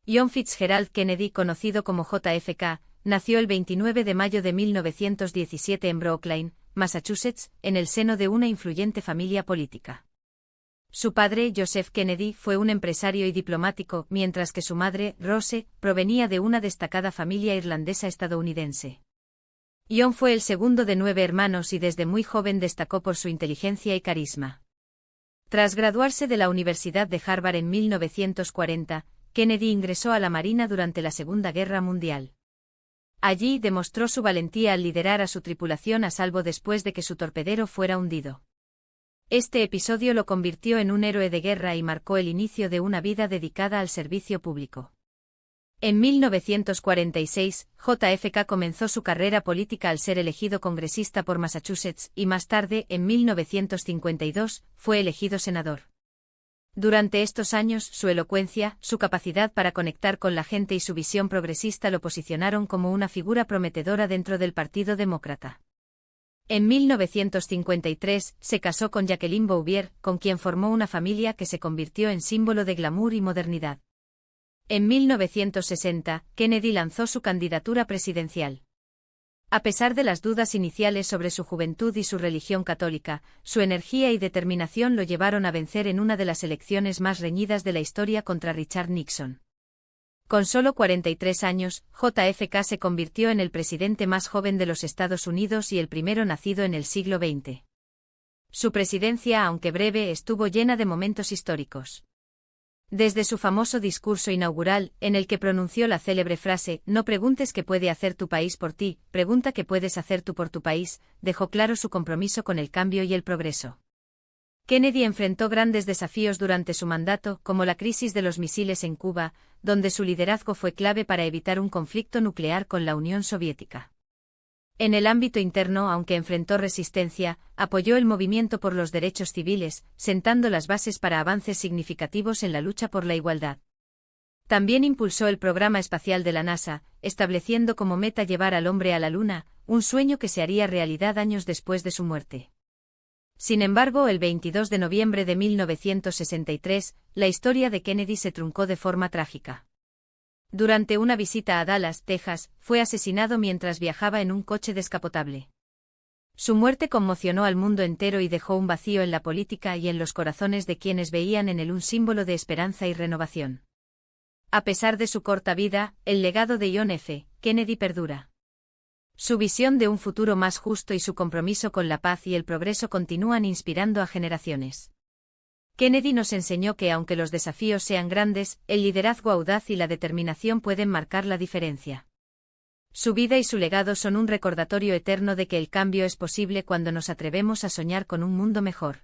John Fitzgerald Kennedy, conocido como JFK, nació el 29 de mayo de 1917 en Brookline, Massachusetts, en el seno de una influyente familia política. Su padre, Joseph Kennedy, fue un empresario y diplomático, mientras que su madre, Rose, provenía de una destacada familia irlandesa estadounidense. John fue el segundo de 9 hermanos y desde muy joven destacó por su inteligencia y carisma. Tras graduarse de la Universidad de Harvard en 1940, Kennedy ingresó a la Marina durante la Segunda Guerra Mundial. Allí demostró su valentía al liderar a su tripulación a salvo después de que su torpedero fuera hundido. Este episodio lo convirtió en un héroe de guerra y marcó el inicio de una vida dedicada al servicio público. En 1946, JFK comenzó su carrera política al ser elegido congresista por Massachusetts y más tarde, en 1952, fue elegido senador. Durante estos años, su elocuencia, su capacidad para conectar con la gente y su visión progresista lo posicionaron como una figura prometedora dentro del Partido Demócrata. En 1953, se casó con Jacqueline Bouvier, con quien formó una familia que se convirtió en símbolo de glamour y modernidad. En 1960, Kennedy lanzó su candidatura presidencial. A pesar de las dudas iniciales sobre su juventud y su religión católica, su energía y determinación lo llevaron a vencer en una de las elecciones más reñidas de la historia contra Richard Nixon. Con solo 43 años, JFK se convirtió en el presidente más joven de los Estados Unidos y el primero nacido en el siglo XX. Su presidencia, aunque breve, estuvo llena de momentos históricos. Desde su famoso discurso inaugural, en el que pronunció la célebre frase «No preguntes qué puede hacer tu país por ti, pregunta qué puedes hacer tú por tu país», dejó claro su compromiso con el cambio y el progreso. Kennedy enfrentó grandes desafíos durante su mandato, como la crisis de los misiles en Cuba, donde su liderazgo fue clave para evitar un conflicto nuclear con la Unión Soviética. En el ámbito interno, aunque enfrentó resistencia, apoyó el movimiento por los derechos civiles, sentando las bases para avances significativos en la lucha por la igualdad. También impulsó el programa espacial de la NASA, estableciendo como meta llevar al hombre a la Luna, un sueño que se haría realidad años después de su muerte. Sin embargo, el 22 de noviembre de 1963, la historia de Kennedy se truncó de forma trágica. Durante una visita a Dallas, Texas, fue asesinado mientras viajaba en un coche descapotable. Su muerte conmocionó al mundo entero y dejó un vacío en la política y en los corazones de quienes veían en él un símbolo de esperanza y renovación. A pesar de su corta vida, el legado de John F. Kennedy perdura. Su visión de un futuro más justo y su compromiso con la paz y el progreso continúan inspirando a generaciones. Kennedy nos enseñó que aunque los desafíos sean grandes, el liderazgo audaz y la determinación pueden marcar la diferencia. Su vida y su legado son un recordatorio eterno de que el cambio es posible cuando nos atrevemos a soñar con un mundo mejor.